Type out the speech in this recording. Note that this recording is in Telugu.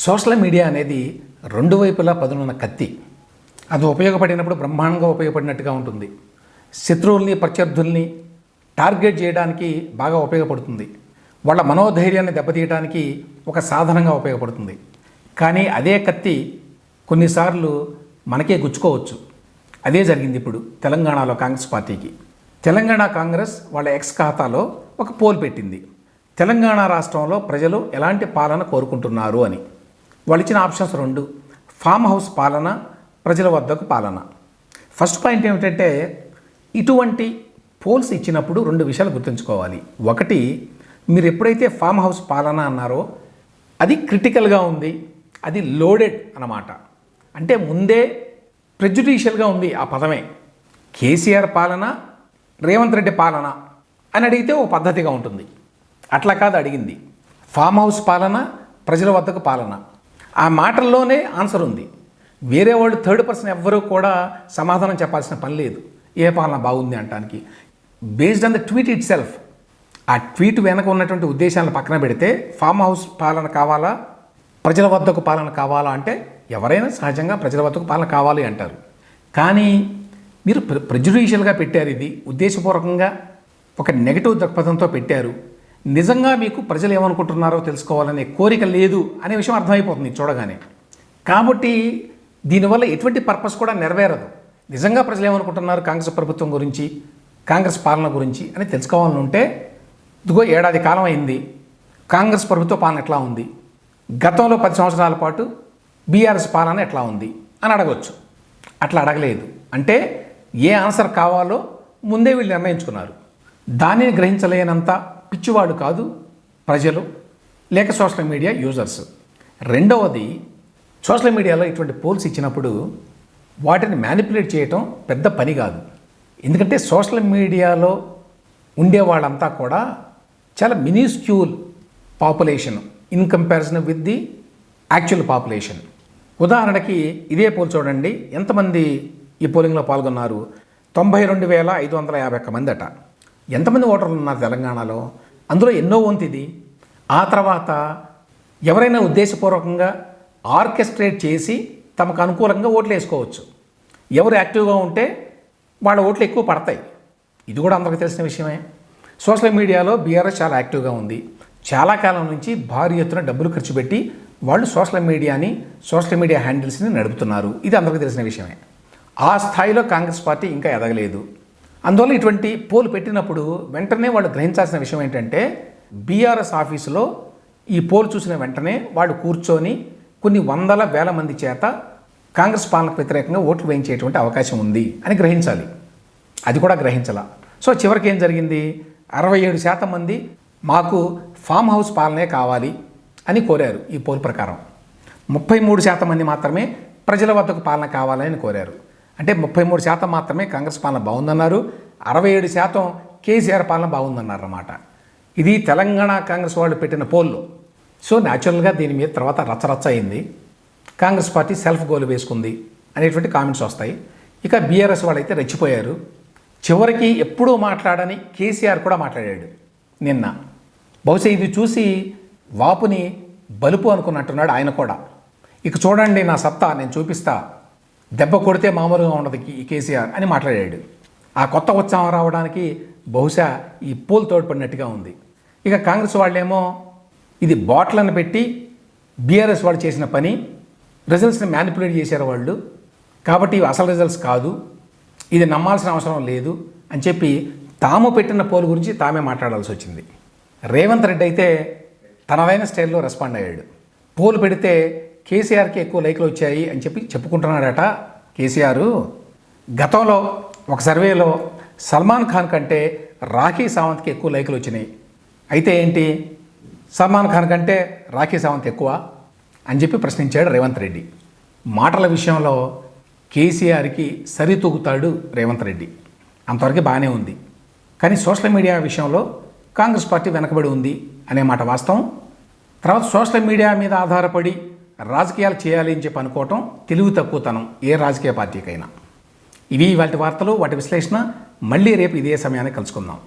సోషల్ మీడియా అనేది రెండు వైపులా పదునున్న కత్తి. అది ఉపయోగపడినప్పుడు బ్రహ్మాండంగా ఉపయోగపడినట్టుగా ఉంటుంది. శత్రువుల్ని ప్రత్యర్థుల్ని టార్గెట్ చేయడానికి బాగా ఉపయోగపడుతుంది. వాళ్ళ మనోధైర్యాన్ని దెబ్బతీయడానికి ఒక సాధనంగా ఉపయోగపడుతుంది. కానీ అదే కత్తి కొన్నిసార్లు మనకే గుచ్చుకోవచ్చు. అదే జరిగింది ఇప్పుడు తెలంగాణలో కాంగ్రెస్ పార్టీకి. తెలంగాణ కాంగ్రెస్ వాళ్ళ ఎక్స్ ఖాతాలో ఒక పోల్ పెట్టింది. తెలంగాణ రాష్ట్రంలో ప్రజలు ఎలాంటి పాలన కోరుకుంటున్నారు అని. వాళ్ళు ఇచ్చిన ఆప్షన్స్ రెండు: ఫామ్ హౌస్ పాలన, ప్రజల వద్దకు పాలన. ఫస్ట్ పాయింట్ ఏమిటంటే, ఇటువంటి పోల్స్ ఇచ్చినప్పుడు రెండు విషయాలు గుర్తుంచుకోవాలి. ఒకటి, మీరు ఎప్పుడైతే ఫామ్ హౌస్ పాలన అన్నారో అది క్రిటికల్గా ఉంది, అది లోడెడ్ అన్నమాట. అంటే ముందే ప్రెజుడిషియల్గా ఉంది ఆ పదమే. కేసీఆర్ పాలన, రేవంత్ రెడ్డి పాలన అని అడిగితే ఓ పద్ధతిగా ఉంటుంది. అట్లా కాదు అడిగింది. ఫామ్ హౌస్ పాలన, ప్రజల వద్దకు పాలన. ఆ మాటల్లోనే ఆన్సర్ ఉంది. వేరే వాళ్ళు థర్డ్ పర్సన్ ఎవ్వరూ కూడా సమాధానం చెప్పాల్సిన పని లేదు ఏ పాలన బాగుంది అంటానికి. Based on the tweet it self, ఆ ట్వీట్ వెనక ఉన్నటువంటి ఉద్దేశాలను పక్కన పెడితే ఫామ్ హౌస్ పాలన కావాలా, ప్రజల వద్దకు పాలన కావాలా అంటే ఎవరైనా సహజంగా ప్రజల వద్దకు పాలన కావాలి అంటారు. కానీ మీరు ప్రెజుడిషియల్గా పెట్టారు, ఇది ఉద్దేశపూర్వకంగా ఒక నెగటివ్ దృక్పథంతో పెట్టారు. నిజంగా మీకు ప్రజలు ఏమనుకుంటున్నారో తెలుసుకోవాలనే కోరిక లేదు అనే విషయం అర్థమైపోతుంది చూడగానే. కాబట్టి దీనివల్ల ఎటువంటి పర్పస్ కూడా నెరవేరదు. నిజంగా ప్రజలు ఏమనుకుంటున్నారు కాంగ్రెస్ ప్రభుత్వం గురించి, కాంగ్రెస్ పాలన గురించి అని తెలుసుకోవాలని ఉంటే, ఇదిగో ఏడాది కాలం అయింది, కాంగ్రెస్ ప్రభుత్వ పాలన ఎట్లా ఉంది, గతంలో 10 సంవత్సరాల పాటు బీఆర్ఎస్ పాలన ఎట్లా ఉంది అని అడగవచ్చు. అట్లా అడగలేదు. అంటే ఏ ఆన్సర్ కావాలో ముందే వీళ్ళు నిర్ణయించుకున్నారు. దానిని గ్రహించలేనంత పిచ్చివాడు కాదు ప్రజలు, లేక సోషల్ మీడియా యూజర్స్. రెండవది, సోషల్ మీడియాలో ఇటువంటి పోల్స్ ఇచ్చినప్పుడు వాటిని మ్యానిపులేట్ చేయటం పెద్ద పని కాదు. ఎందుకంటే సోషల్ మీడియాలో ఉండే వాళ్ళంతా కూడా చాలా minuscule population in comparison with the actual population. ఉదాహరణకి ఇదే పోల్ చూడండి, ఎంతమంది ఈ పోలింగ్లో పాల్గొన్నారు? 92,551 మంది అట. ఎంతమంది ఓటర్లు ఉన్నారు తెలంగాణలో? అందులో ఎన్నో వంతు ఇది. ఆ తర్వాత ఎవరైనా ఉద్దేశపూర్వకంగా ఆర్కెస్ట్రేట్ చేసి తమకు అనుకూలంగా ఓట్లు వేసుకోవచ్చు. ఎవరు యాక్టివ్గా ఉంటే వాళ్ళ ఓట్లు ఎక్కువ పడతాయి. ఇది కూడా అందరికీ తెలిసిన విషయమే. సోషల్ మీడియాలో బీఆర్ఎస్ చాలా యాక్టివ్గా ఉంది. చాలా కాలం నుంచి భారీ ఎత్తున డబ్బులు ఖర్చు పెట్టి వాళ్ళు సోషల్ మీడియా హ్యాండిల్స్ని నడుపుతున్నారు. ఇది అందరికీ తెలిసిన విషయమే. ఆ స్థాయిలో కాంగ్రెస్ పార్టీ ఇంకా ఎదగలేదు. అందువల్ల ఇటువంటి పోల్ పెట్టినప్పుడు వెంటనే వాళ్ళు గ్రహించాల్సిన విషయం ఏంటంటే, బీఆర్ఎస్ ఆఫీసులో ఈ పోల్ చూసిన వెంటనే వాళ్ళు కూర్చొని కొన్ని వందల వేల మంది చేత కాంగ్రెస్ పాలనకు వ్యతిరేకంగా ఓట్లు వేయించేటువంటి అవకాశం ఉంది అని గ్రహించాలి. అది కూడా గ్రహించాల. సో చివరికి ఏం జరిగింది? 67% మంది మాకు ఫామ్ హౌస్ పాలనే కావాలి అని కోరారు ఈ పోల్ ప్రకారం. 33% మంది మాత్రమే ప్రజల వద్దకు పాలన కావాలని కోరారు. అంటే 33% మాత్రమే కాంగ్రెస్ పాలన బాగుందన్నారు, 67% కేసీఆర్ పాలన బాగుందన్నారు అన్నమాట. ఇది తెలంగాణ కాంగ్రెస్ వాళ్ళు పెట్టిన పోల్లో. సో న్యాచురల్గా దీని మీద తర్వాత రచ్చరచ్చ అయింది. కాంగ్రెస్ పార్టీ సెల్ఫ్ గోల్ వేసుకుంది అనేటువంటి కామెంట్స్ వస్తాయి. ఇక బీఆర్ఎస్ వాళ్ళైతే రెచ్చిపోయారు. చివరికి ఎప్పుడూ మాట్లాడని కేసీఆర్ కూడా మాట్లాడాడు నిన్న. బహుశా ఇది చూసి వాపుని బలుపు అనుకున్నట్టున్నాడు ఆయన కూడా. ఇక చూడండి నా సత్తా నేను చూపిస్తా, దెబ్బ కొడితే మామూలుగా ఉండదు ఈ కేసీఆర్ అని మాట్లాడాడు. ఆ కొత్త ఉత్సాహం రావడానికి బహుశా ఈ పోల్ తోడ్పడినట్టుగా ఉంది. ఇక కాంగ్రెస్ వాళ్ళేమో ఇది బాట్లను పెట్టి బీఆర్ఎస్ వాళ్ళు చేసిన పని, రిజల్ట్స్ని మ్యానిపులేట్ చేశారు వాళ్ళు, కాబట్టి ఇవి అసలు రిజల్ట్స్ కాదు, ఇది నమ్మాల్సిన అవసరం లేదు అని చెప్పి తాము పెట్టిన పోల్ గురించి తామే మాట్లాడాల్సి వచ్చింది. రేవంత్ రెడ్డి అయితే తనదైన స్టైల్లో రెస్పాండ్ అయ్యాడు. పోల్ పెడితే కేసీఆర్కి ఎక్కువ లైక్లు వచ్చాయి అని చెప్పి చెప్పుకుంటున్నాడట కేసీఆర్. గతంలో ఒక సర్వేలో సల్మాన్ ఖాన్ కంటే రాఖీ సావంత్కి ఎక్కువ లైక్లు వచ్చినాయి. అయితే ఏంటి, సల్మాన్ ఖాన్ కంటే రాఖీ సావంత్ ఎక్కువ అని చెప్పి ప్రశ్నించాడు రేవంత్ రెడ్డి. మాటల విషయంలో కేసీఆర్కి సరితూగుతాడు రేవంత్ రెడ్డి, అంతవరకు బాగానే ఉంది. కానీ సోషల్ మీడియా విషయంలో కాంగ్రెస్ పార్టీ వెనకబడి ఉంది అనే మాట వాస్తవం. తర్వాత సోషల్ మీడియా మీద ఆధారపడి రాజకీయాలు చేయాలి అని చెప్పి అనుకోవటం తెలివి తక్కువతనం ఏ రాజకీయ పార్టీకైనా. ఇవి వాటి వార్తలు, వాటి విశ్లేషణ. మళ్ళీ రేపు ఇదే సమయాన్ని కలుసుకుందాం.